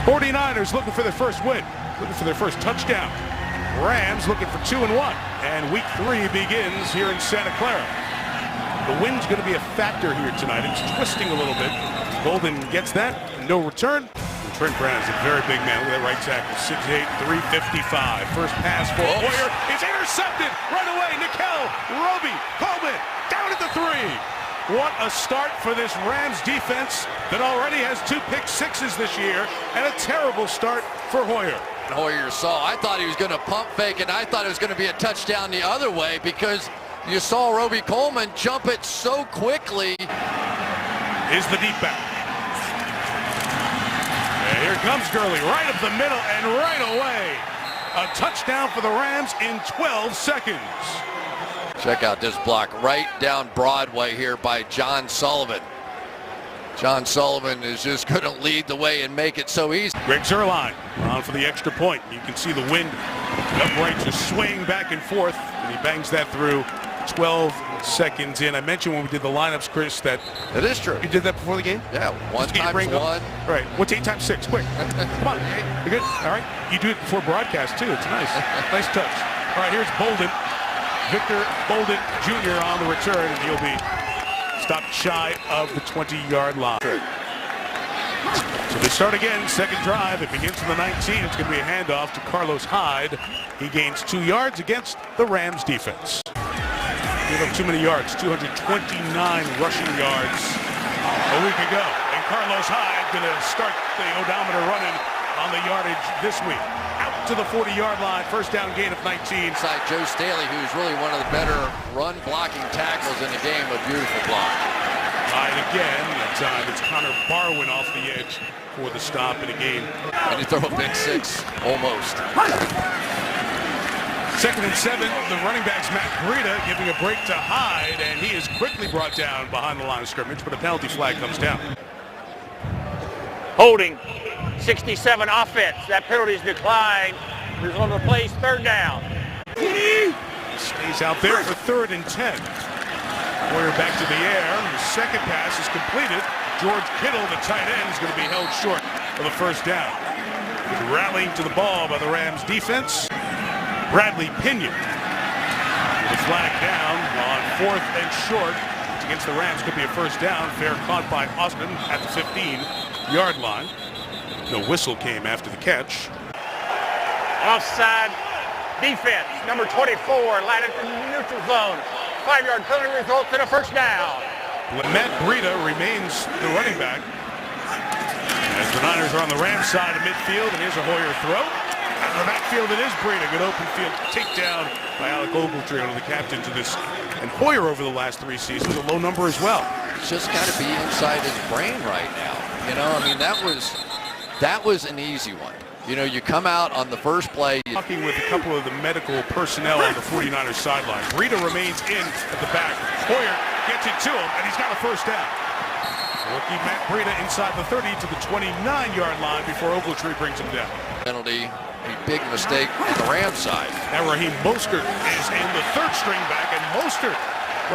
49ers looking for their first win, looking for their first touchdown. Rams looking for 2-1. And week 3 begins here in Santa Clara. The wind's going to be a factor here tonight. It's twisting a little bit. Golden gets that. No return. And Trent Brown is a very big man. Look at that right tackle. 6'8", 355. First pass for Hoyer is intercepted right away. Nikel, Roby, Coleman down at the 3. What a start for this Rams defense that already has 2 pick sixes this year, and a terrible start for Hoyer. Hoyer saw, I thought he was going to pump fake, and I thought it was going to be a touchdown the other way because you saw Roby Coleman jump it so quickly. Is the deep back. And here comes Gurley right up the middle and right away. A touchdown for the Rams in 12 seconds. Check out this block right down Broadway here by John Sullivan. John Sullivan is just going to lead the way and make it so easy. Greg Zuerlein on for the extra point. You can see the wind upright just swaying back and forth, and he bangs that through 12 seconds in. I mentioned when we did the lineups, Chris, that it is true. You did that before the game? Yeah, 1 times 1. All right, what's 8 times 6? Quick. Come on. You good? All right. You do it before broadcast, too. It's nice. Nice touch. All right, here's Bolden. Victor Bolden Jr. on the return, and he'll be stopped shy of the 20-yard line. So they start again, second drive. It begins from the 19. It's going to be a handoff to Carlos Hyde. He gains 2 yards against the Rams defense. Gave up too many yards, 229 rushing yards a week ago. And Carlos Hyde going to start the odometer running on the yardage this week. Out to the 40-yard line, first down gain of 19. Inside Joe Staley, who's really one of the better run blocking tackles in the game. A beautiful block. Hyde again. That time it's Connor Barwin off the edge for the stop in a game. And he throw a pick 6, almost. Second and 7, the running back's Matt Breida giving a break to Hyde, and he is quickly brought down behind the line of scrimmage, but a penalty flag comes down. Holding. 67 offense. That penalty is declined. He's on the place, third down. Stays out there for 3rd and 10. Hoyer back to the air. The second pass is completed. George Kittle, the tight end, is going to be held short of the first down. Rallying to the ball by the Rams defense. Bradley Pinion with a flag down on 4th and short. Which against the Rams could be a first down. Fair caught by Austin at the 15-yard line. No whistle came after the catch. Offside defense, number 24, line into the neutral zone. 5-yard penalty results in a first down. Matt Breida remains the running back. As the Niners are on the Rams side of midfield, and here's a Hoyer throw. Out of the backfield, it is Breida. Good open field takedown by Alec Ogletree, one of the captains of this. And Hoyer over the last 3 seasons, a low number as well. It's just got to be inside his brain right now. You know, I mean, that was an easy one. You know, you come out on the first play. Talking with a couple of the medical personnel on the 49ers sideline. Breida remains in at the back. Hoyer gets it to him, and he's got a first down. Rookie Matt Breida inside the 30 to the 29-yard line before Ogletree brings him down. Penalty, a big mistake on the Rams side. Now Raheem Mostert is in the 3rd string back, and Mostert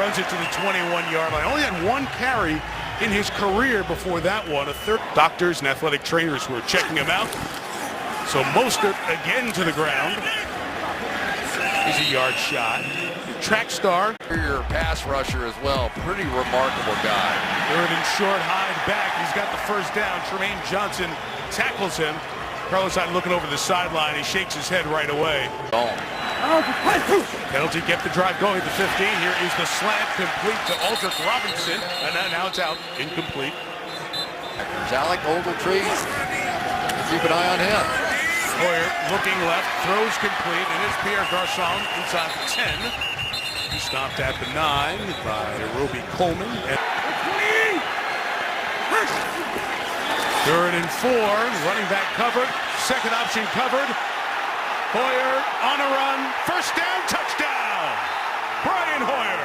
runs it to the 21-yard line. Only had 1 carry in his career before that one. Doctors and athletic trainers who are checking him out. So Mostert again to the ground. He's a yard shot. Track star. Your pass rusher as well. Pretty remarkable guy. 3rd and short, Hyde back. He's got the first down. Tremaine Johnson tackles him. Carlos Hyde looking over the sideline. He shakes his head right away. Penalty kept the drive going at the 15. Here is the slant complete to Aldrick Robinson. And now it's out. Incomplete. There's Alec Ogletree. Keep an eye on him. Hoyer looking left. Throws complete. And it's Pierre Garçon inside the 10. He stopped at the 9 by Roby Coleman. And 3rd and 4. Running back covered. Second option covered. Hoyer on a run. First down, touchdown. Brian Hoyer.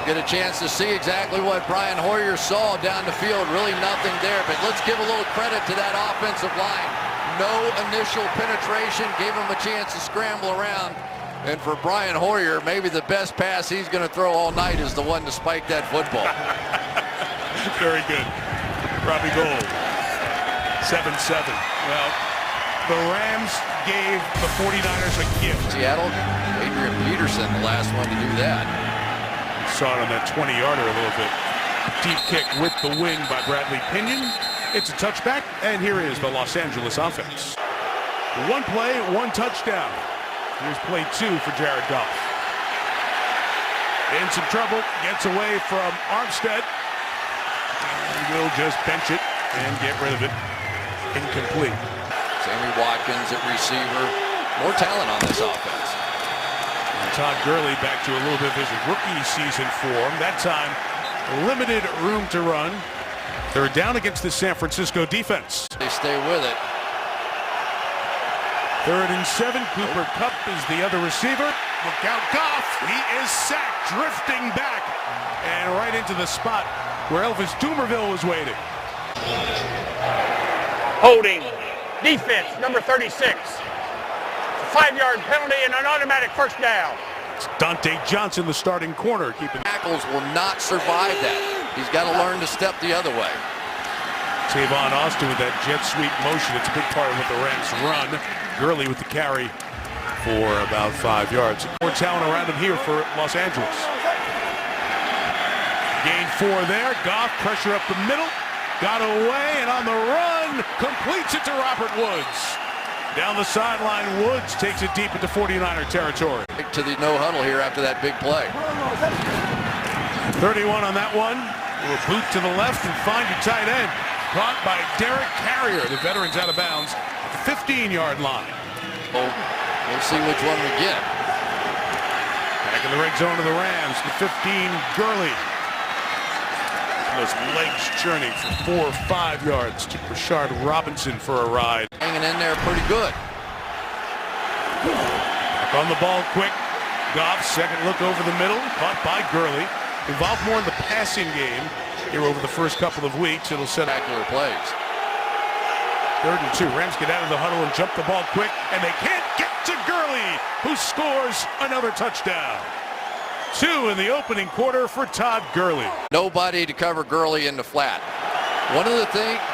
Get a chance to see exactly what Brian Hoyer saw down the field. Really nothing there, but let's give a little credit to that offensive line. No initial penetration, gave him a chance to scramble around. And for Brian Hoyer, maybe the best pass he's going to throw all night is the one to spike that football. Very good. Robbie Gould. 7-7. Well, the Rams gave the 49ers a gift. Seattle, Adrian Peterson, the last one to do that. Saw it on that 20-yarder a little bit. Deep kick with the wing by Bradley Pinion. It's a touchback, and here is the Los Angeles offense. One play, one touchdown. Here's play 2 for Jared Goff. In some trouble, gets away from Armstead. And will just bench it and get rid of it. Incomplete. Sammy Watkins at receiver. More talent on this offense. And Todd Gurley back to a little bit of his rookie season form. That time, limited room to run. They're down against the San Francisco defense. They stay with it. 3rd and 7. Cooper Kupp is the other receiver. Look out, Goff. He is sacked, drifting back, and right into the spot where Elvis Dumerville was waiting. Holding. Defense, number 36. 5-yard penalty and an automatic first down. It's Dante Johnson, the starting corner, keeping. Tackles will not survive that. He's got to learn to step the other way. Tavon Austin with that jet sweep motion. It's a big part of what the Rams run. Gurley with the carry for about 5 yards. More talent around him here for Los Angeles. Gain 4 there. Goff, pressure up the middle. Got away, and on the run, completes it to Robert Woods. Down the sideline, Woods takes it deep into 49er territory. To the no huddle here after that big play. 31 on that one. Will boot to the left and find a tight end. Caught by Derek Carrier. The veteran's out of bounds at the 15-yard line. Oh, we'll see which one we get. Back in the red zone of the Rams. The 15, Gurley. Those legs churning for 4 or 5 yards to Rashard Robinson for a ride. Hanging in there pretty good. Back on the ball quick. Goff, second look over the middle. Caught by Gurley. Involved more in the passing game here over the first couple of weeks. It'll set up Spectacular plays. 3rd and 2. Rams get out of the huddle and jump the ball quick, and they can't get to Gurley, who scores another touchdown. 2 in the opening quarter for Todd Gurley. Nobody to cover Gurley in the flat. One of the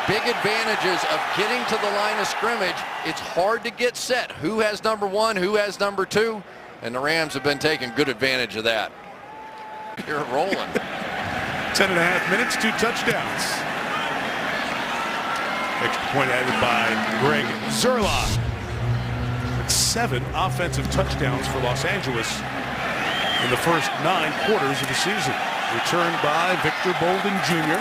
big advantages of getting to the line of scrimmage, it's hard to get set. Who has number 1, who has number 2? And the Rams have been taking good advantage of that. You're rolling. 10.5 minutes, 2 touchdowns. Extra point added by Greg Zerline. That's 7 offensive touchdowns for Los Angeles in the first 9 quarters of the season. Returned by Victor Bolden Jr.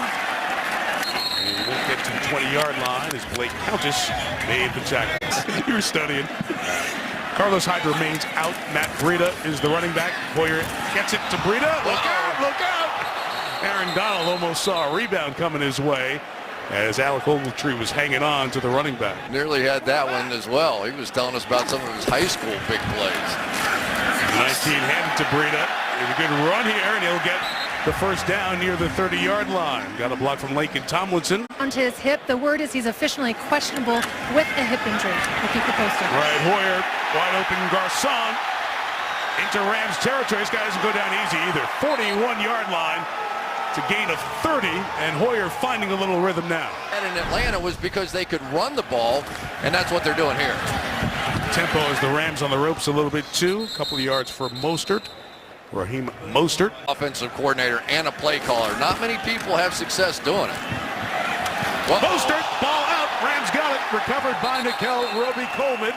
And he won't get to the 20-yard line as Blake Countess made the tackle. You were studying. Carlos Hyde remains out. Matt Breida is the running back. Hoyer gets it to Breida. Look out, look out! Aaron Donald almost saw a rebound coming his way as Alec Ogletree was hanging on to the running back. Nearly had that one as well. He was telling us about some of his high school big plays. 19 handed to Breida. There's a good run here, and he'll get the first down near the 30-yard line. Got a block from Laken Tomlinson. Onto his hip. The word is he's officially questionable with a hip injury. We'll keep you posted. Right, Hoyer, wide open Garcon into Rams territory. This guy doesn't go down easy either. 41-yard line. It's a gain of 30, and Hoyer finding a little rhythm now. And in Atlanta was because they could run the ball, and that's what they're doing here. Tempo as the Rams on the ropes a little bit too. A couple of yards for Mostert. Raheem Mostert. Offensive coordinator and a play caller. Not many people have success doing it. Mostert, ball out. Rams got it. Recovered by Nickel Roby-Coleman,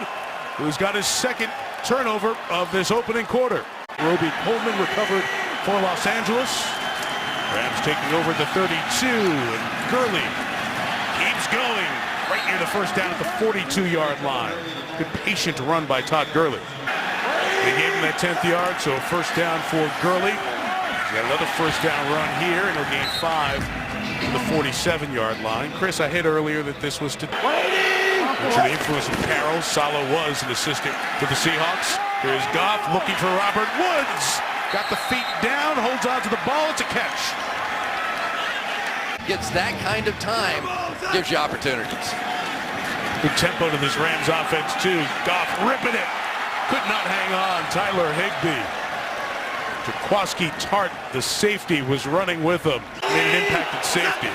who's got his second turnover of this opening quarter. Roby-Coleman recovered for Los Angeles. Rams taking over the 32, and Gurley keeps going right near the first down at the 42-yard line. Good patient run by Todd Gurley. They gave him that 10th yard, so first down for Gurley. He's got another first down run here, and he'll gain 5 to the 47-yard line. Chris, I hit earlier that this was to the influence of Carroll. Saleh was an assistant to the Seahawks. Here's Goff looking for Robert Woods. Got the feet down, holds on to the ball. It's a catch. Gets that kind of time, gives you opportunities. Good tempo to this Rams offense, too. Goff ripping it. Could not hang on. Tyler Higbee. Jaquaski Tart, the safety, was running with him. Made an impact at safety.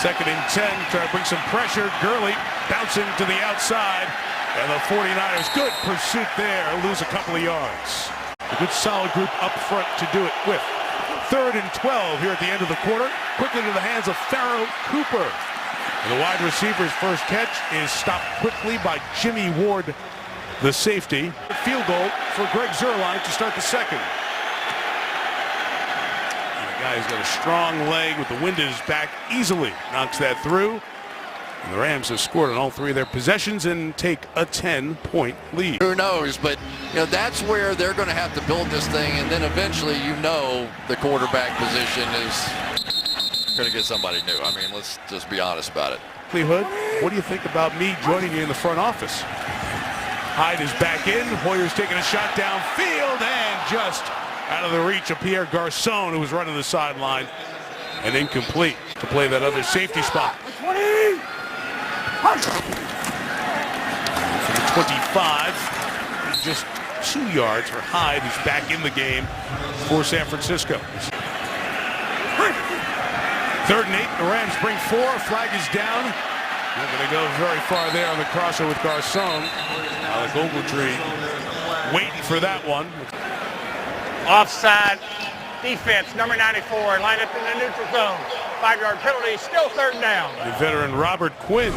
2nd and 10, try to bring some pressure. Gurley bouncing to the outside. And the 49ers, good pursuit there, lose a couple of yards. A good solid group up front to do it with. 3rd and 12 here at the end of the quarter. Quickly to the hands of Pharoh Cooper. And the wide receiver's first catch is stopped quickly by Jimmy Ward, the safety. Field goal for Greg Zuerlein to start the second. The guy's got a strong leg with the wind at his back, easily knocks that through. And the Rams have scored on all 3 of their possessions and take a 10-point lead. Who knows, but that's where they're going to have to build this thing, and then eventually the quarterback position is going to get somebody new. I mean, let's just be honest about it. Hood, what do you think about me joining you in the front office? Hyde is back in. Hoyer's taking a shot downfield and just out of the reach of Pierre Garçon, who was running the sideline, and incomplete to play that other safety spot. From the 25, just 2 yards for Hyde, who's back in the game for San Francisco. 3rd and 8, the Rams bring 4, flag is down. Not going to go very far there on the crosser with Garçon. The Ogletree waiting for that one. Offside defense, number 94, lined up in the neutral zone. 5-yard penalty, still 3rd down. The veteran Robert Quinn.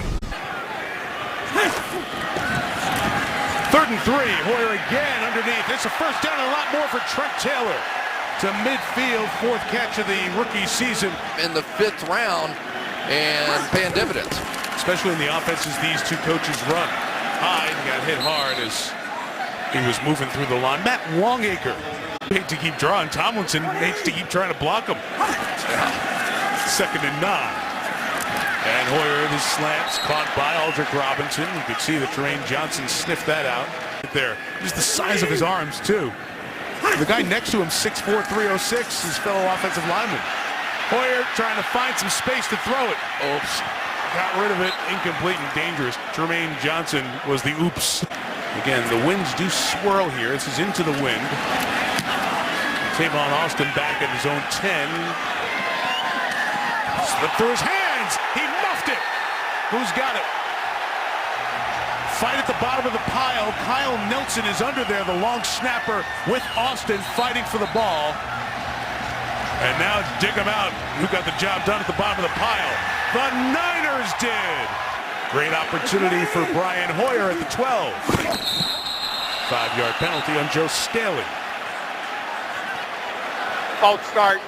3rd and 3, Hoyer again underneath. It's a first down and a lot more for Trent Taylor. To midfield, 4th catch of the rookie season. In the 5th round and paying dividends. Especially in the offenses these 2 coaches run. Hyde got hit hard as he was moving through the line. Matt Longacre, hate to keep drawing. Tomlinson hates to keep trying to block him. 2nd and 9. And Hoyer, his slants caught by Aldrick Robinson. You could see the Tremaine Johnson sniff that out. There, just the size of his arms too. The guy next to him, 6'4", 306, his fellow offensive lineman. Hoyer trying to find some space to throw it. Oops. Got rid of it, incomplete and dangerous. Tremaine Johnson was the oops. Again, the winds do swirl here. This is into the wind. Tavon Austin back at his own 10. Slipped through his hands. He muffed it. Who's got it? Fight at the bottom of the pile. Kyle Nelson is under there, the long snapper with Austin fighting for the ball. And now dig him out. Who got the job done at the bottom of the pile? The Niners did. Great opportunity for Brian Hoyer at the 12. 5-yard penalty on Joe Staley. False start,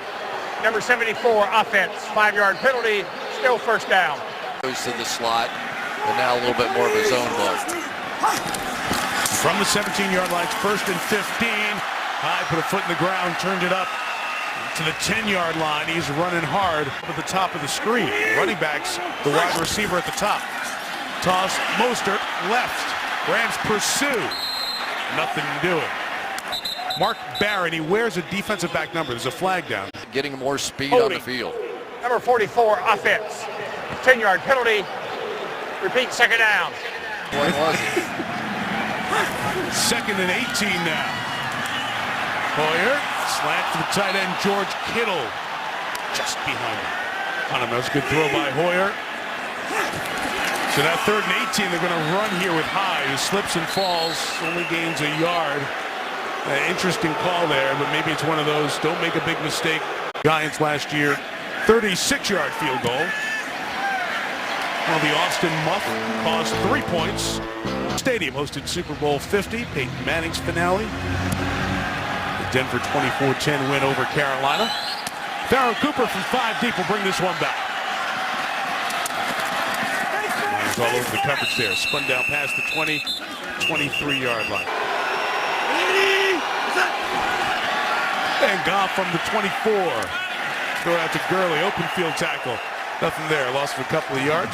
number 74, offense. 5-yard penalty, still 1st down. Goes to the slot, and now a little bit more of a zone look. From the 17-yard line, 1st and 15. Hyde put a foot in the ground, turned it up to the 10-yard line. He's running hard at the top of the screen. Running backs, the wide receiver at the top. Toss, Mostert, left. Rams pursue. Nothing doing. Mark Barron, he wears a defensive back number. There's a flag down. Getting more speed on the field. Number 44, offense. 10-yard penalty. Repeat, 2nd down. What was it? 2nd and 18 now. Hoyer, slant for the tight end, George Kittle. Just behind him. That was a good throw by Hoyer. So now 3rd and 18, they're going to run here with Hyde, who slips and falls, only gains a yard. Interesting call there, but maybe it's one of those, don't make a big mistake. Giants last year, 36-yard field goal. Well, the Austin muff cost 3 points. Stadium hosted Super Bowl 50, Peyton Manning's finale. The Denver 24-10 win over Carolina. Pharoh Cooper from 5 deep will bring this one back. Lions all over the coverage there. Spun down past the 20, 23-yard line. And gone from the 24. Throw out to Gurley, open field tackle. Nothing there, lost of a couple of yards.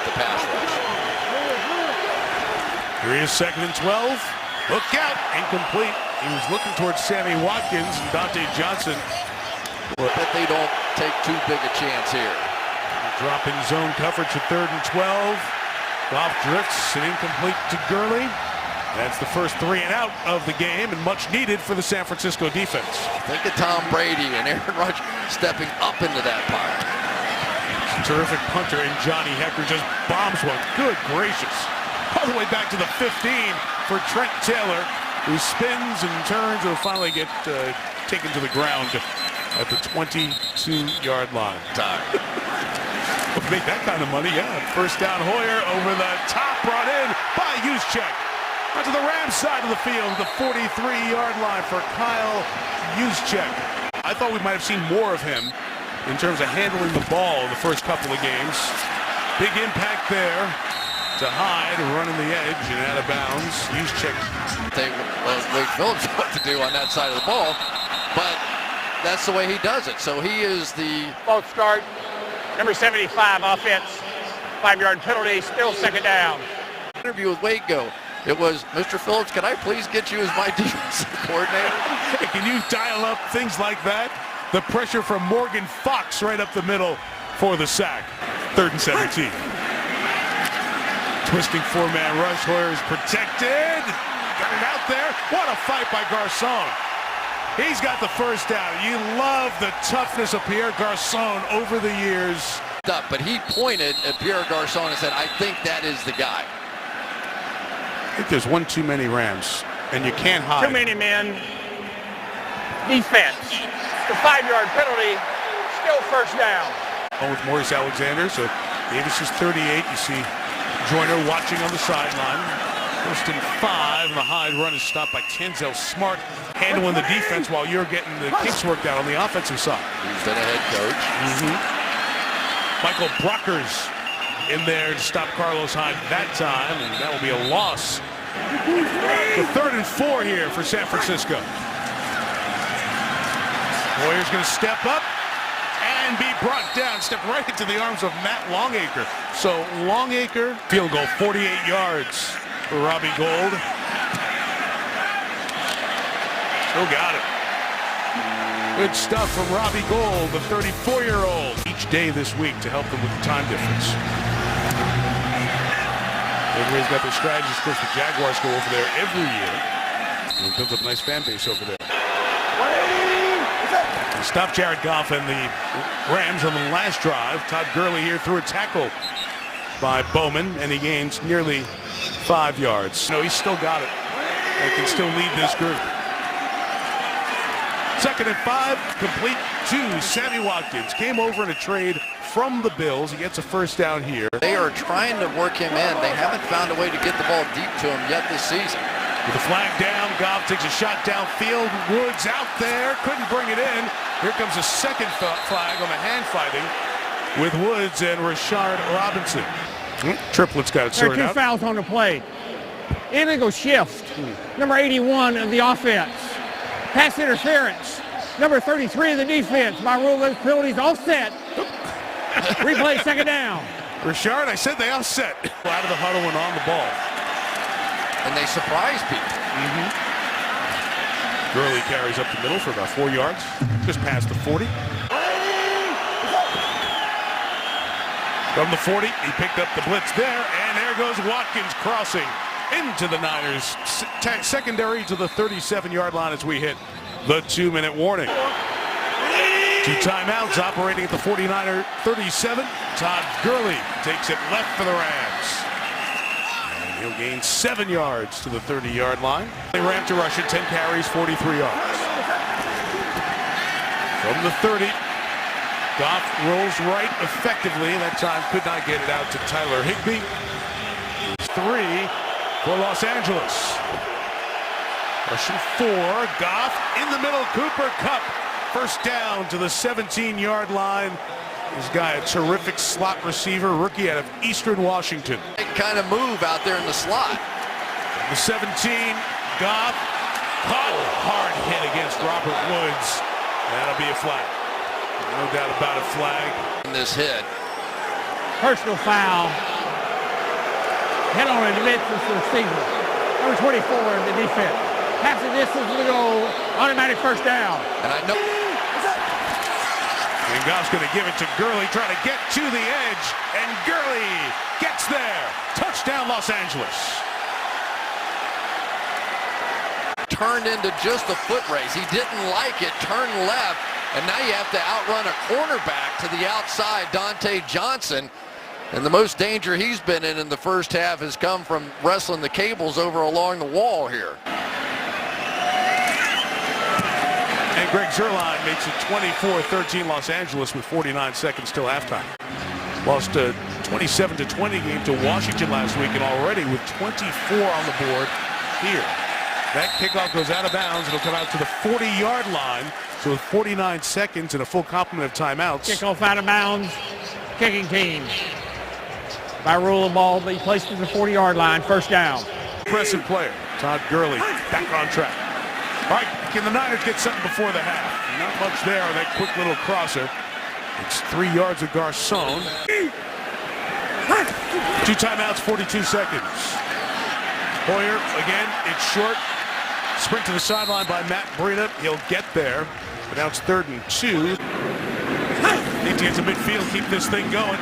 The pass rush. Here he is, 2nd and 12. Look out, incomplete. He was looking towards Sammy Watkins and Dante Johnson. But they don't take too big a chance here. Drop in zone coverage at 3rd and 12. Goff drifts and incomplete to Gurley. That's the first 3 and out of the game, and much needed for the San Francisco defense. Think of Tom Brady and Aaron Rodgers stepping up into that pile. Terrific punter, and Johnny Hecker just bombs one. Good gracious. All the way back to the 15 for Trent Taylor, who spins and turns and will finally get taken to the ground at the 22-yard line. Make that kind of money, yeah. First down, Hoyer over the top, brought in by Juszczyk. Onto the Rams side of the field, the 43-yard line for Kyle Juszczyk. I thought we might have seen more of him in terms of handling the ball the first couple of games. Big impact there to Hyde, running the edge and out of bounds. Juszczyk. Wade Phillips what to do on that side of the ball, but that's the way he does it. So he is the False start. Number 75 offense. 5-yard penalty. Still second down. interview with Wade go. It was, Mr. Phillips, can I please get you as my defensive coordinator? Hey, can you dial up things like that? The pressure from Morgan Fox right up the middle for the sack. 3rd and 17. Twisting 4-man rush. Hoyer is protected. Got it out there. What a fight by Garcon. He's got the first down. You love the toughness of Pierre Garcon over the years. But he pointed at Pierre Garcon and said, I think that is the guy. I think there's one too many Rams, and you can't hide. Too many men. Defense. The 5-yard penalty. Still first down. With Maurice Alexander, so Davis is 38. You see Joyner watching on the sideline. 1st and 5. The Hyde run is stopped by Tanzel Smart, handling the defense while you're getting the kinks worked out on the offensive side. He's been a head coach. Michael Brockers in there to stop Carlos Hyde that time, and that will be a loss. The 3rd and 4 here for San Francisco. Hoyer's going to step up and be brought down, step right into the arms of Matt Longacre. So Longacre, field goal, 48 yards for Robbie Gould. Still got it. Good stuff from Robbie Gould, the 34-year-old. Each day this week to help them with the time difference. Everybody's got their strategies. Of course, the Jaguars go over there every year. And it builds up a nice fan base over there. They stopped Jared Goff and the Rams on the last drive. Todd Gurley here threw a tackle by Bowman, and he gains nearly 5 yards. No, he's still got it. They can still lead this group. 2nd and 5, complete to Sammy Watkins. Came over in a trade from the Bills. He gets a first down here. They are trying to work him in. They haven't found a way to get the ball deep to him yet this season. With the flag down, Goff takes a shot downfield. Woods out there, couldn't bring it in. Here comes a second flag on the hand fighting with Woods and Rashard Robinson. Triplets got it There are sorted two out. fouls on the play. Illegal shift. Number 81 of the offense. Pass interference. Number 33 of the defense. By rule of penalties offset. Replay, second down. Rashard, I said they offset. Out of the huddle and on the ball. And they surprise people. Gurley carries up the middle for about 4 yards. Just past the 40. From the 40, he picked up the blitz there, and there goes Watkins crossing into the Niners secondary to the 37-yard line as we hit the 2-minute warning. 2 timeouts operating at the 49er 37. Todd Gurley takes it left for the Rams. And he'll gain 7 yards to the 30-yard line. They ran to rush it, 10 carries, 43 yards. From the 30, Goff rolls right effectively. That time could not get it out to Tyler Higbee. 3 for Los Angeles. Rushing 4, Goff in the middle, Cooper Kupp. First down to the 17-yard line. This guy, a terrific slot receiver, rookie out of Eastern Washington. They kind of move out there in the slot. The 17, Goff, caught, hard hit against Robert Woods. That'll be a flag. No doubt about a flag. In this hit. Personal foul. Head on a defensive receiver. Number 24 in the defense. Pass the distance to the goal. Automatic first down. And I know. And Goff's going to give it to Gurley, trying to get to the edge. And Gurley gets there. Touchdown, Los Angeles. turned into just a foot race. He didn't like it, turned left, and now you have to outrun a cornerback to the outside, Dante Johnson. And the most danger he's been in the first half has come from wrestling the cables over along the wall here. And Greg Zuerlein makes it 24-13 Los Angeles with 49 seconds till halftime. Lost a 27-20 game to Washington last week, and already with 24 on the board here. That kickoff goes out of bounds. It'll come out to the 40-yard line. So with 49 seconds and a full complement of timeouts. Kickoff out of bounds. Kicking team. By rule of ball, be placed at the 40-yard line. First down. Impressive player. Todd Gurley back on track. All right, can the Niners get something before the half? Not much there on that quick little crosser. It's 3 yards of Garcon. 2 timeouts, 42 seconds. Hoyer, again, it's short. Sprint to the sideline by Matt Breida. He'll get there. But now it's 3rd and 2. Need to get to midfield, keep this thing going.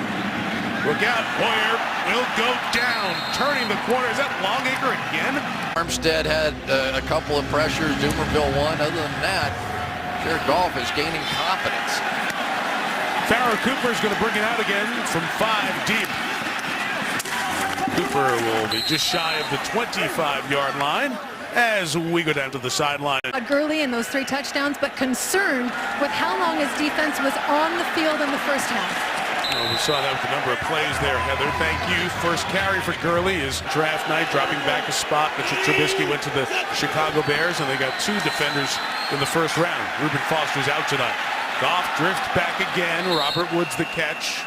Look out, Hoyer will go down. Turning the corner. Is that Longacre again? Armstead had a couple of pressures. Dumerville one. Other than that, Jared Goff is gaining confidence. Farrah Cooper is going to bring it out again from 5 deep. Cooper will be just shy of the 25-yard line as we go down to the sideline. Gurley in those 3 touchdowns, but concerned with how long his defense was on the field in the first half. Well, we saw that with the number of plays there, Heather. Thank you. First carry for Gurley is draft night, dropping back a spot. Mitchell Trubisky went to the Chicago Bears, and they got 2 defenders in the first round. Reuben Foster's out tonight. Goff drifts back again. Robert Woods the catch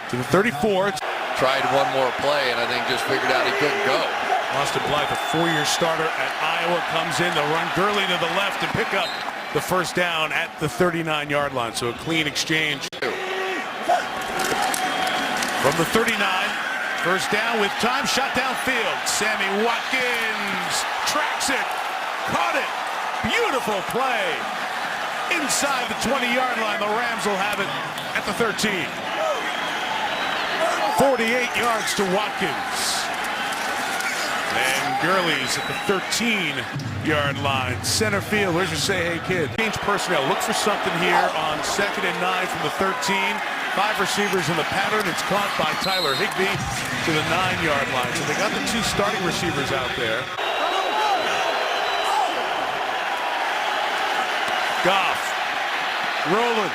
to the 34. Tried one more play, and I think just figured out he couldn't go. Austin Blythe, a 4-year starter at Iowa, comes in to run Gurley to the left and pick up the first down at the 39-yard line. So a clean exchange. From the 39, first down with time, shot downfield. Sammy Watkins tracks it, caught it. Beautiful play. Inside the 20-yard line, the Rams will have it at the 13. 48 yards to Watkins. And Gurley's at the 13-yard line. Center field, where's your say, hey, kid? Change personnel. Look for something here on 2nd and 9 from the 13. 5 receivers in the pattern. It's caught by Tyler Higbee to the 9-yard line. So they got the 2 starting receivers out there. Goff, rolling,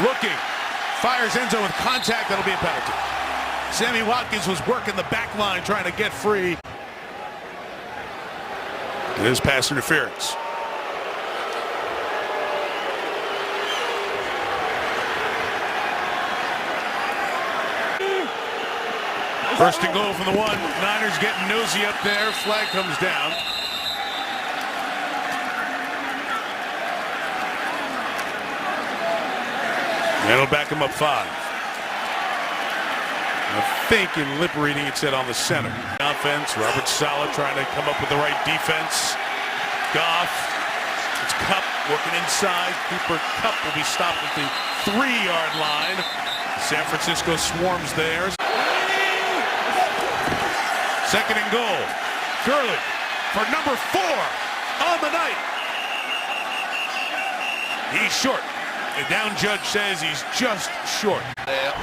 looking, fires end zone with contact. That'll be a penalty. Sammy Watkins was working the back line trying to get free. It is pass interference. First and goal from the 1. Niners getting nosy up there. Flag comes down. That'll back him up 5. I think in lip reading it said on the center. Offense, Robert Saleh trying to come up with the right defense. Goff, it's Kupp working inside. Cooper Kupp will be stopped at the 3-yard line. San Francisco swarms theirs. 2nd and goal. Gurley for number 4 on the night. He's short. The down judge says he's just short. Yeah.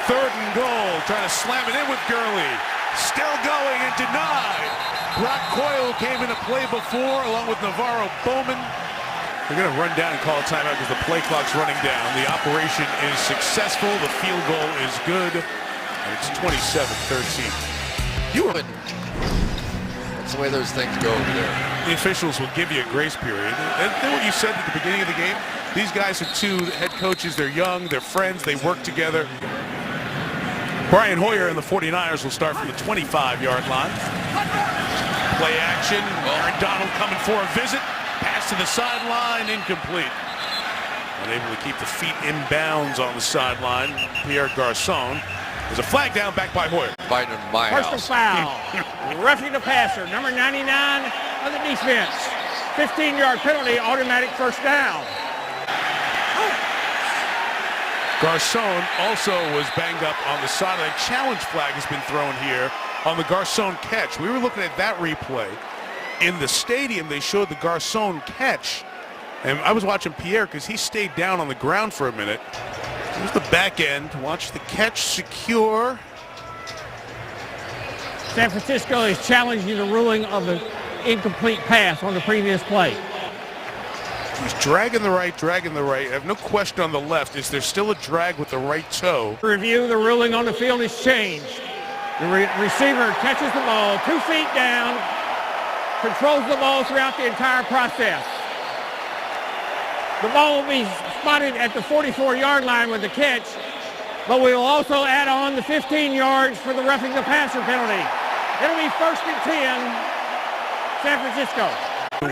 3rd and goal. Trying to slam it in with Gurley. Still going and denied. Brock Coyle came into play before along with Navarro Bowman. They're going to run down and call a timeout because the play clock's running down. The operation is successful. The field goal is good. And it's 27-13. That's the way those things go over there. The officials will give you a grace period. And then what you said at the beginning of the game, these guys are 2 head coaches. They're young, they're friends, they work together. Brian Hoyer and the 49ers will start from the 25-yard line. Play action. Aaron Donald coming for a visit. Pass to the sideline, incomplete. Unable to keep the feet in bounds on the sideline. Pierre Garcon. There's a flag down back by Hoyer. Fighting in my Personal house. foul. Roughing the passer, number 99 of the defense. 15-yard penalty, automatic first down. Garcon also was banged up on the sideline. Challenge flag has been thrown here on the Garcon catch. We were looking at that replay. in the stadium, they showed the Garcon catch. And I was watching Pierre because he stayed down on the ground for a minute. Here's the back end. Watch the catch secure. San Francisco is challenging the ruling of the incomplete pass on the previous play. He's dragging the right. I have no question on the left. Is there still a drag with the right toe? Review, the ruling on the field is changed. The receiver catches the ball 2 feet down, controls the ball throughout the entire process. The ball will be spotted at the 44-yard line with the catch, but we will also add on the 15 yards for the roughing the passer penalty. It'll be 1st and 10, San Francisco.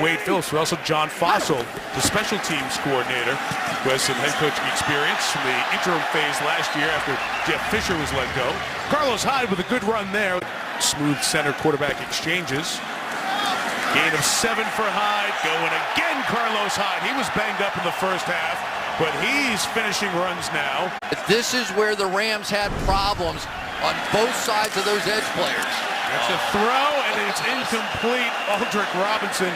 Wade Phillips, but also John Fossil, the special teams coordinator, who has some head coaching experience from the interim phase last year after Jeff Fisher was let go. Carlos Hyde with a good run there. Smooth center quarterback exchanges. Gain of 7 for Hyde. Going again, Carlos Hyde. He was banged up in the first half, but he's finishing runs now. This is where the Rams had problems on both sides of those edge players. That's a throw, and it's incomplete. Aldrick Robinson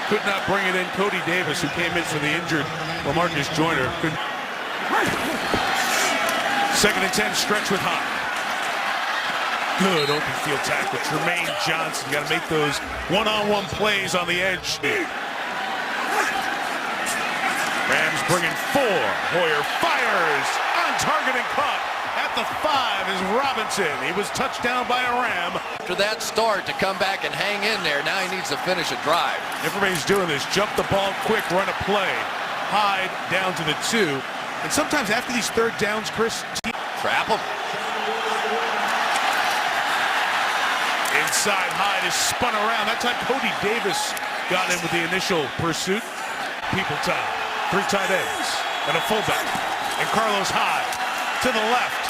could not bring it in. Cody Davis, who came in for the injured LaMarcus Joyner. 2nd and 10, stretch with Hyde. Good open field tackle. Tremaine Johnson. You got to make those one-on-one plays on the edge. Rams bringing 4. Hoyer fires. On target and caught. At the 5 is Robinson. He was touched down by a Ram. After that start, to come back and hang in there, now he needs to finish a drive. Everybody's doing this. Jump the ball quick, run a play. Hyde down to the 2. And sometimes after these third downs, Chris, Trap him. inside Hyde is spun around. That time Cody Davis got in with the initial pursuit. People time. 3 tight ends and a fullback. And Carlos Hyde to the left.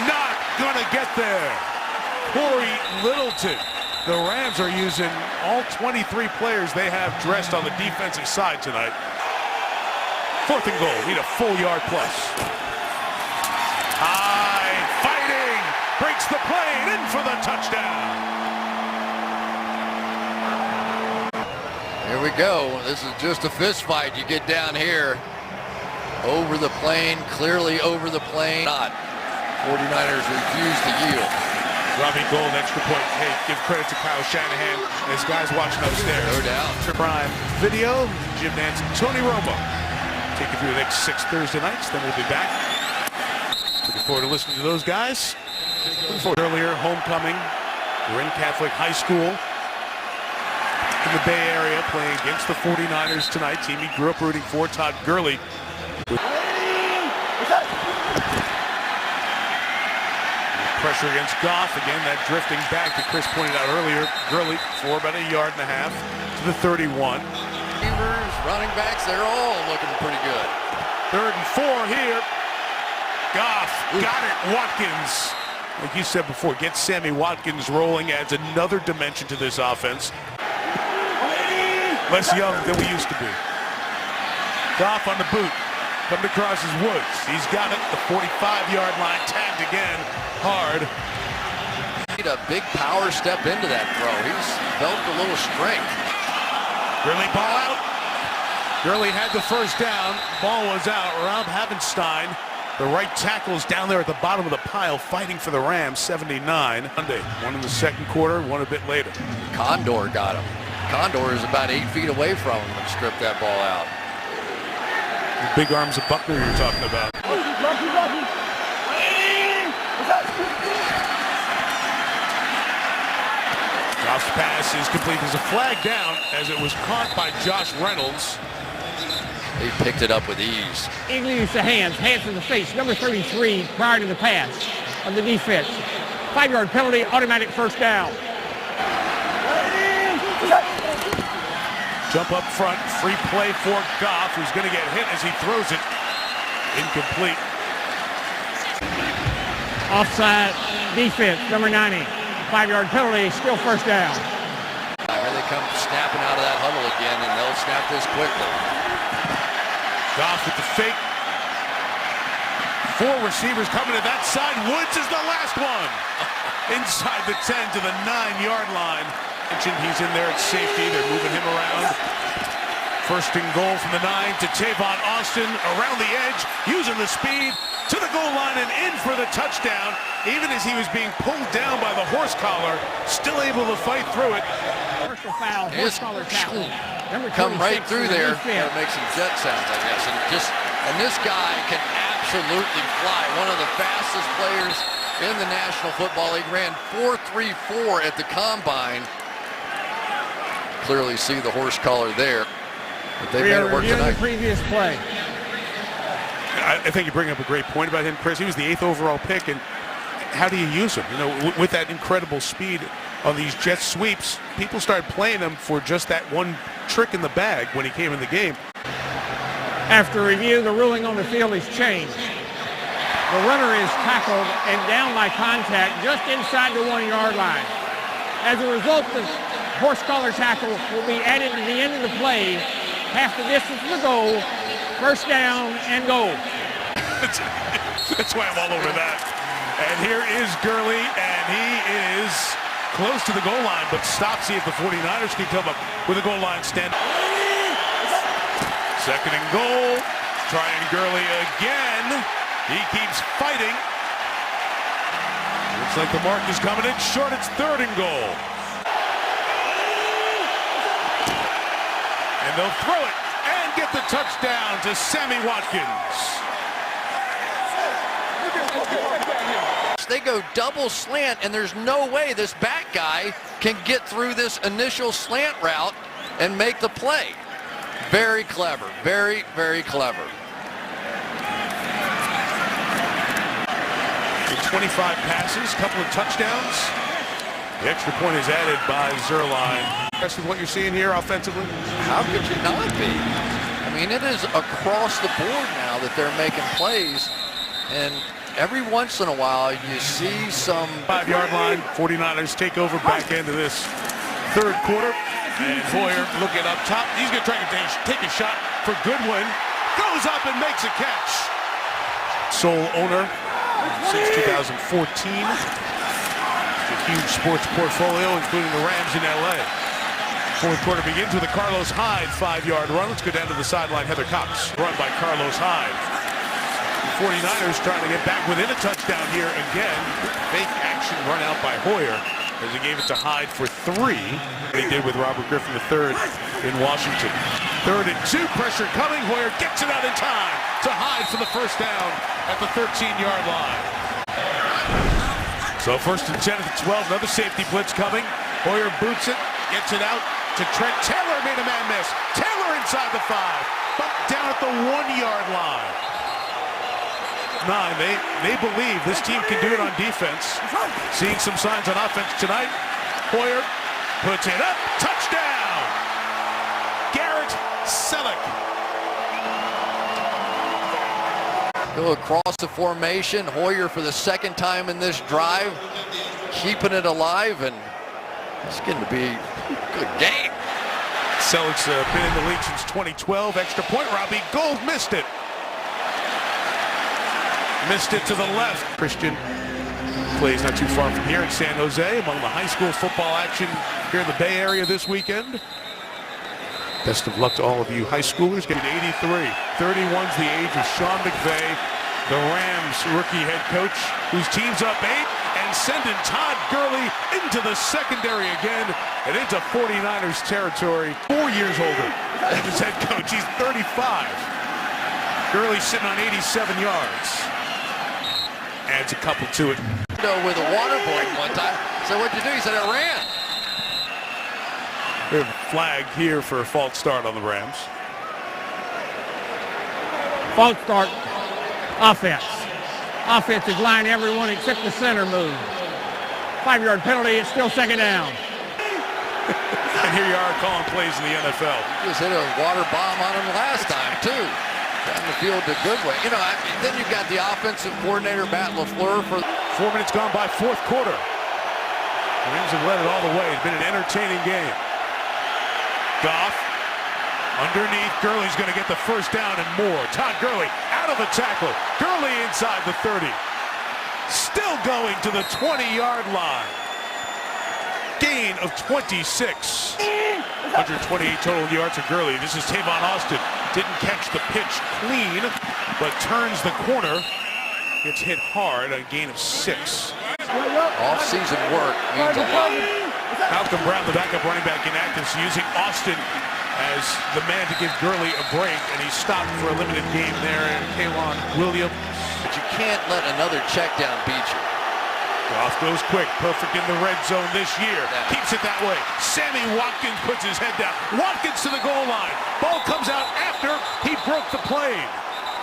Not gonna get there. Corey Littleton. The Rams are using all 23 players they have dressed on the defensive side tonight. 4th and goal. Need a full yard plus. Hyde fighting. Breaks the plane in for the touchdown. Here we go. This is just a fist fight. You get down here. Over the plane, clearly over the plane. Not. 49ers refuse to yield. Robbie Gould, extra point. Hey, give credit to Kyle Shanahan and his guys watching upstairs. No doubt. Prime video, Jim Nance and Tony Romo. Take you through the next 6 Thursday nights, then we'll be back. Looking forward to listening to those guys. Looking forward to earlier, homecoming. We're in Catholic High School in the Bay Area playing against the 49ers tonight. Team he grew up rooting for, Todd Gurley. Pressure against Goff. Again, that drifting back that Chris pointed out earlier. Gurley for about 1.5 yards to the 31. Receivers, running backs, they're all looking pretty good. 3rd and 4 here. Goff got it. Watkins. Like you said before, get Sammy Watkins rolling, adds another dimension to this offense. Less young than we used to be. Goff on the boot. Coming across his Woods. He's got it. The 45-yard line. Tagged again. Hard. Need a big power step into that throw. He's developed a little strength. Gurley ball out. Gurley had the first down. Ball was out. Rob Havenstein, the right tackle, is down there at the bottom of the pile fighting for the Rams. 79. Monday. One in the 2nd quarter, one a bit later. Condor got him. Condor is about 8 feet away from him and stripped that ball out. The big arms of Buckner you're talking about. Goff's pass is complete. There's a flag down as it was caught by Josh Reynolds. He picked it up with ease. Eagle used the hands to the face. Number 33 prior to the pass of the defense. 5-yard penalty, automatic first down. Jump up front, free play for Goff, who's going to get hit as he throws it. Incomplete. Offside defense, number 90. 5-yard penalty, still first down. Here they come snapping out of that huddle again, and they'll snap this quickly. Goff with the fake. 4 receivers coming to that side. Woods is the last one. Inside the 10 to the 9-yard line. He's in there at safety. They're moving him around. First and goal from the 9 to Tavon Austin around the edge, using the speed to the goal line and in for the touchdown. Even as he was being pulled down by the horse collar, still able to fight through it. Commercial foul, horse collar tackle. Number Come right 26 through for the there. defense. Make some jet sounds, I guess. And this guy can absolutely fly. One of the fastest players in the National Football League. Ran 4.34 at the combine. Clearly see the horse collar there. But they We made are it work reviewing the tonight. previous play. I think you bring up a great point about him, Chris. He was the 8th overall pick, and how do you use him? You know, with that incredible speed on these jet sweeps, people started playing him for just that one trick in the bag when he came in the game. After review, the ruling on the field is changed. The runner is tackled and down by contact just inside the 1-yard line. As a result, the horse collar tackle will be added to the end of the play, half the distance to the goal, first down and goal. That's why I'm all over that. And here is Gurley, and he is close to the goal line, but stops. See if the 49ers can come up with a goal line stand. Second and goal. Trying Gurley again. He keeps fighting. Looks like the mark is coming in short. It's third and goal. And they'll throw it and get the touchdown to Sammy Watkins. They go double slant, and there's no way this back guy can get through this initial slant route and make the play. Very clever. Very, very clever. 25 passes, couple of touchdowns. The extra point is added by Zuerlein. Impressed with what you're seeing here offensively? How could you not be? I mean, it is across the board now that they're making plays, and every once in a while you see some 5-yard line. 49ers take over back end of this third quarter. And Hoyer looking up top. He's going to try to take a shot for Goodwin. Goes up and makes a catch. Sole owner since 2014. A huge sports portfolio, including the Rams in LA. Fourth quarter begins with a Carlos Hyde 5-yard run. Let's go down to the sideline. Heather Cox, run by Carlos Hyde. The 49ers trying to get back within a touchdown here again. Fake action run out by Hoyer as he gave it to Hyde for 3. They did with Robert Griffin III in Washington. 3rd and 2, pressure coming. Hoyer gets it out in time to Hyde for the first down at the 13-yard line. So 1st and 10 at the 12, another safety blitz coming. Hoyer boots it, gets it out to Trent Taylor, made a man miss. Taylor inside the 5, bumped down at the 1-yard line. 9, they believe this team can do it on defense. Seeing some signs on offense tonight. Hoyer puts it up, touchdown! Garrett Selleck. Go across the formation. Hoyer for the second time in this drive, keeping it alive, and it's going to be a good game. Selleck's been in the league since 2012. Extra point, Robbie Gould missed it. Missed it to the left. Christian plays not too far from here in San Jose, among the high school football action here in the Bay Area this weekend. Best of luck to all of you high schoolers. Getting 83. 31's the age of Sean McVay, the Rams rookie head coach, whose team's up 8 and sending Todd Gurley into the secondary again and into 49ers territory. 4 years older than his head coach. He's 35. Gurley sitting on 87 yards. Adds a couple to it. With a waterboarding one time. So what'd you do? He said I ran. We have a flag here for a false start on the Rams. False start, offense. Offensive line, everyone except the center move. 5-yard penalty, it's still second down. And here you are calling plays in the NFL. Just hit a water bomb on him last time, too. Down the field to Goodwin. You know, then you've got the offensive coordinator, Matt LaFleur, for 4 minutes gone by, fourth quarter. The Rams have led it all the way. It's been an entertaining game. Goff underneath. Gurley's going to get the first down and more. Todd Gurley out of the tackle. Gurley inside the 30. Still going to the 20-yard line. gain of 26. 128 total yards for Gurley. This is Tavon Austin. Didn't catch the pitch clean, but turns the corner. Gets hit hard, a gain of 6. Off-season work means a lot. Malcolm Brown, the backup running back in Athens, using Austin as the man to give Gurley a break, and he stopped for a limited game there. And K'Waun Williams. But you can't let another check down beat you. Goff goes quick, perfect in the red zone this year. Keeps it that way. Sammy Watkins puts his head down. Watkins to the goal line. Ball comes out after he broke the plane.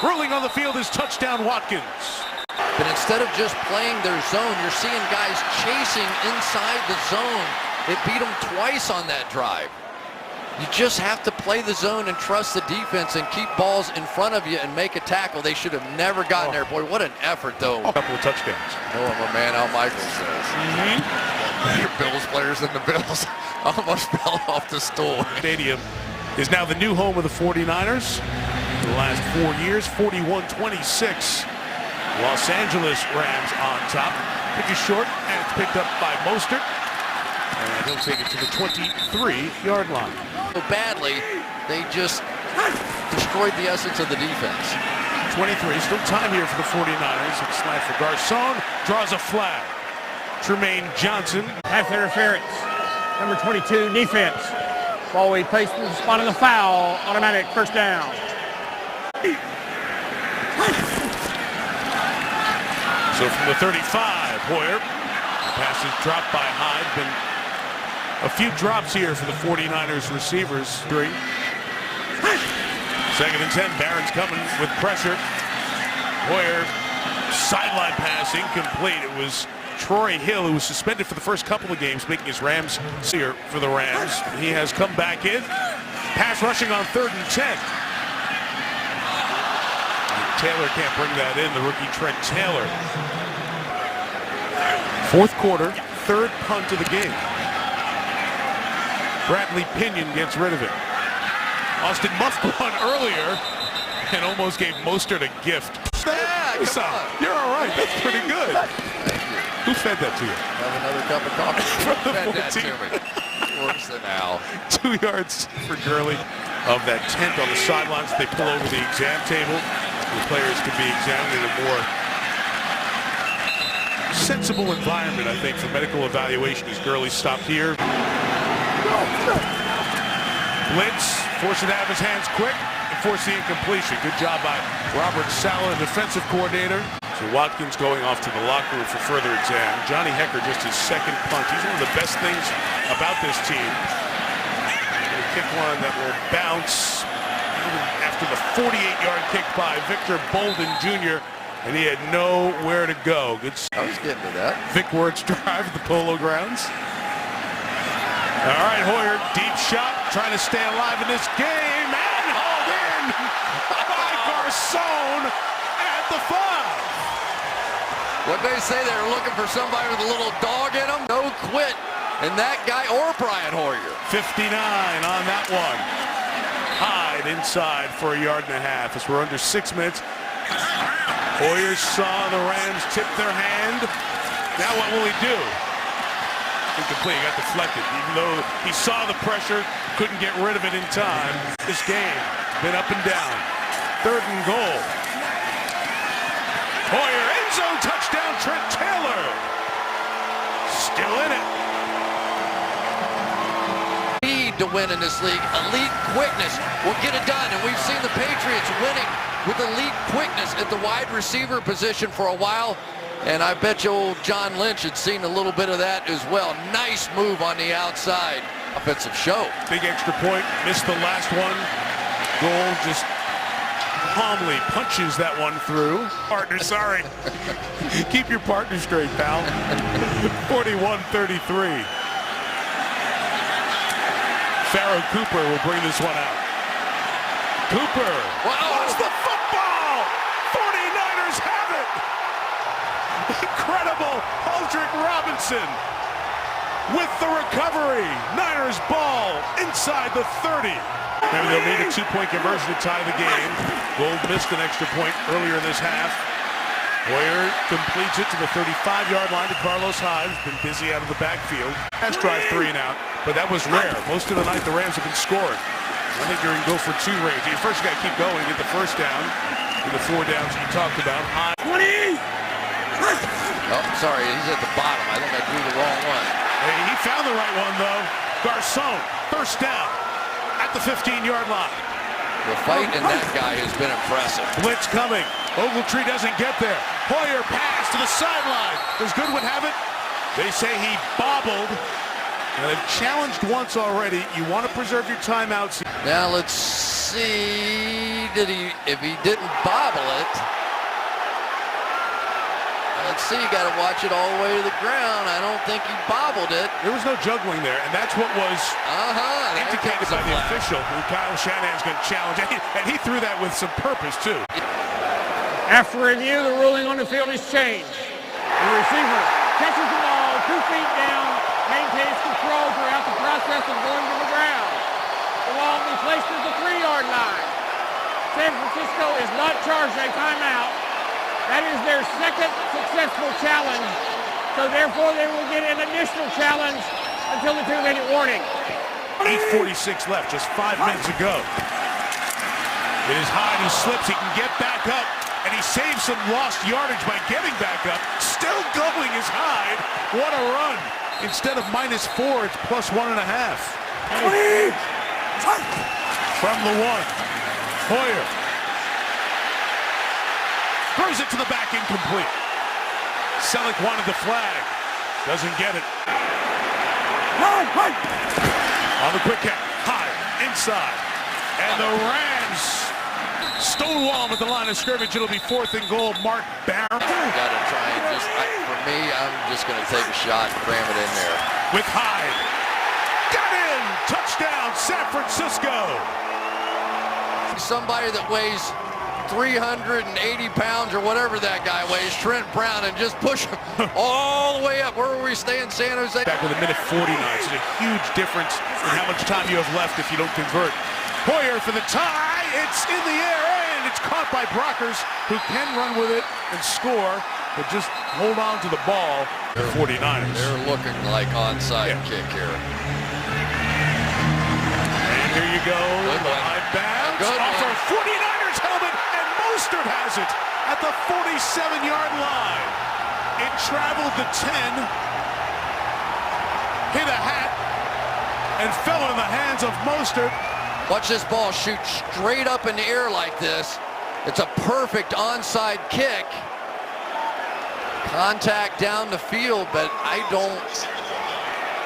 Ruling on the field is touchdown Watkins. But instead of just playing their zone, you're seeing guys chasing inside the zone. It beat them twice on that drive. You just have to play the zone and trust the defense and keep balls in front of you and make a tackle. They should have never gotten there. Boy, what an effort, though. A couple of touchdowns. Know what my man Al Michaels says. Your Bills players and the Bills almost fell off the stool. Stadium is now the new home of the 49ers. For the last 4 years, 41-26. Los Angeles Rams on top. Pitch is short, and it's picked up by Mostert. And he'll take it to the 23-yard line. So badly, they just destroyed the essence of the defense. 23, still time here for the 49ers. It's slash for Garcon, draws a flag. Tremaine Johnson. Pass interference. Number 22, defense. Ball we placed in the spot of the foul. Automatic first down. So from the 35, Hoyer. The pass is dropped by Hyde. Been a few drops here for the 49ers receivers. 3. Second and 10. Barron's coming with pressure. Hoyer, sideline pass incomplete. It was Troy Hill, who was suspended for the first couple of games, making his Rams seer for the Rams. He has come back in. Pass rushing on 3rd and 10. Taylor can't bring that in, the rookie Trent Taylor. 4th quarter, 3rd punt of the game. Bradley Pinion gets rid of it. Austin Muff won earlier and almost gave Mostert a gift. Yeah, come on. You're all right. That's pretty good. Who fed that to you? Have another cup of coffee. From the Fed that 14. to me. Worse than Al. 2 yards for Gurley. Of that tent on the sidelines, they pull over the exam table. The players can be examined in a more sensible environment, I think, for medical evaluation as Gurley stopped here. Blitz, force it out of his hands quick, and force the incompletion. Good job by Robert Saleh, defensive coordinator. So Watkins going off to the locker room for further exam. Johnny Hekker just his 2nd punt. He's one of the best things about this team. He'll kick one that will bounce after the 48-yard kick by Victor Bolden Jr., and he had nowhere to go. Good. I was getting to that. Vic Wertz drive the Polo Grounds. All right, Hoyer, deep shot, trying to stay alive in this game, and hauled in by Garcon at the 5. What they say, they were looking for somebody with a little dog in them. No quit. And that guy, or Brian Hoyer. 59 on that one. Hyde inside for a yard and a half as we're under 6 minutes. Hoyer saw the Rams tip their hand. Now what will he do? Incomplete, got deflected. Even though he saw the pressure, couldn't get rid of it in time. This game, been up and down. 3rd and goal. Hoyer, end zone touchdown, Trent Taylor. Still in it. To win in this league, elite quickness will get it done, and we've seen the Patriots winning with elite quickness at the wide receiver position for a while, and I bet you old John Lynch had seen a little bit of that as well. Nice move on the outside. Offensive show. Big extra point, missed the last one. Goal just calmly punches that one through. Partner, sorry. Keep your partner straight, pal. 41-33. Pharoh Cooper will bring this one out. Cooper lost the football. 49ers have it. Incredible. Aldrick Robinson with the recovery. Niners ball inside the 30. Maybe they'll need a 2-point conversion to tie the game. Gold missed an extra point earlier in this half. Hoyer completes it to the 35-yard line to Carlos Hyde, who's been busy out of the backfield. Pass drive 3 and out, but that was rare. Most of the night the Rams have been scoring. I think you're in go for 2 range. You first got to keep going, get the first down, and the 4 downs you talked about. Hyde. 20! Oh, sorry, he's at the bottom. I think I drew the wrong one. Hey, he found the right one, though. Garcon, first down at the 15-yard line. The fight in that guy has been impressive. Blitz coming. Ogletree doesn't get there. Hoyer pass to the sideline. Does Goodwin have it? They say he bobbled. Now they've challenged once already. You want to preserve your timeouts. Now let's see. If he didn't bobble it. Let's see. You got to watch it all the way to the ground. I don't think he bobbled it. There was no juggling there, and that's what was indicated by the official, who Kyle Shanahan's going to challenge. And he threw that with some purpose, too. After review, the ruling on the field is changed. The receiver catches the ball 2 feet down, maintains control throughout the process of going to the ground. The ball will be placed at the 3-yard line. San Francisco is not charged a timeout. That is their second successful challenge, so therefore they will get an additional challenge until the 2-minute warning. 8:46 left, just 5 minutes ago. It is Hyde who slips. He can get back up. And he saves some lost yardage by getting back up. Still going is Hyde. What a run. Instead of -4, it's +1.5. From the 1. Hoyer. Throws it to the back, incomplete. Selleck wanted the flag. Doesn't get it. On the quick kick. Hyde inside. And the Rams stonewall him at the line of scrimmage. It'll be 4th and goal. Mark Barron. Got to try and for me, I'm just going to take a shot and cram it in there. With Hyde. Got in. Touchdown, San Francisco. Somebody that weighs 380 pounds or whatever that guy weighs, Trent Brown, and just push him all the way up. Where were we staying, San Jose? Back with a minute 49. It's a huge difference in how much time you have left if you don't convert. Hoyer for the tie. It's in the air, and it's caught by Brockers, who can run with it and score, but just hold on to the ball. The 49ers. They're looking like onside kick here. And here you go. High bounce. Off a 49ers helmet, and Mostert has it at the 47-yard line. It traveled the 10, hit a hat, and fell in the hands of Mostert. Watch this ball shoot straight up in the air like this. It's a perfect onside kick. Contact down the field, but I don't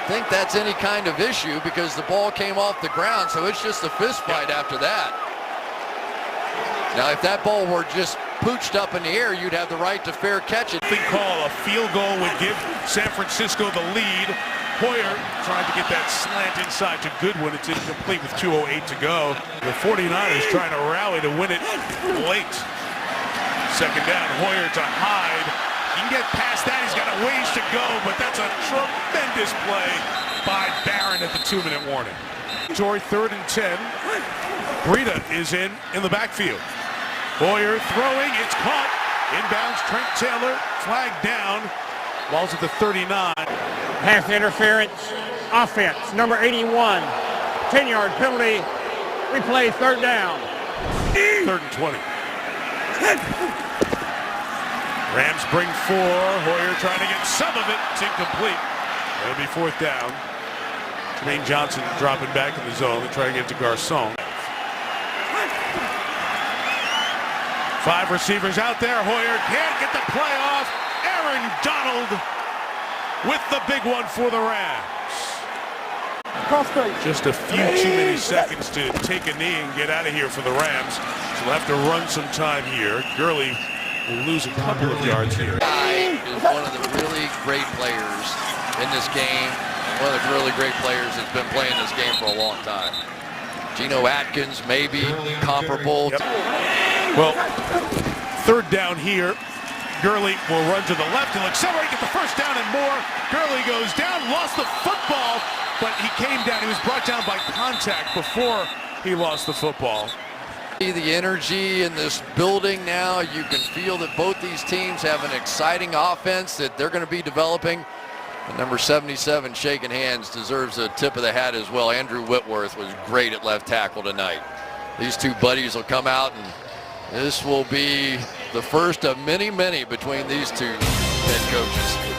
think that's any kind of issue because the ball came off the ground, so it's just a fist fight after that. Now, if that ball were just pooched up in the air, you'd have the right to fair catch it. Call a field goal would give San Francisco the lead. Hoyer trying to get that slant inside to Goodwin. It's incomplete with 2:08 to go. The 49ers trying to rally to win it late. Second down, Hoyer to Hyde. He can get past that. He's got a ways to go, but that's a tremendous play by Barron at the 2-minute warning. Joy 3rd and 10. Breida is in the backfield. Hoyer throwing. It's caught. Inbounds Trent Taylor. Flag down. Ball's at the 39. Pass interference, offense, number 81. 10-yard penalty. Replay 3rd down. 3rd and 20. Rams bring 4. Hoyer trying to get some of it. It's incomplete. It'll be 4th down. Jermaine Johnson dropping back in the zone to try to get to Garcon. 5 receivers out there. Hoyer can't get the play off. Aaron Donald with the big one for the Rams. Just a few too many seconds to take a knee and get out of here for the Rams. So we'll have to run some time here. Gurley will lose a couple of yards here. Guy is one of the really great players in this game. One of the really great players that's been playing this game for a long time. Geno Atkins, maybe comparable. Yep. Well, 3rd down here. Gurley will run to the left. He'll accelerate, get the first down and more. Gurley goes down, lost the football, but he came down. He was brought down by contact before he lost the football. The energy in this building now, you can feel that both these teams have an exciting offense that they're going to be developing. And number 77, shaking hands, deserves a tip of the hat as well. Andrew Whitworth was great at left tackle tonight. These two buddies will come out, and this will be the first of many, many between these two head coaches.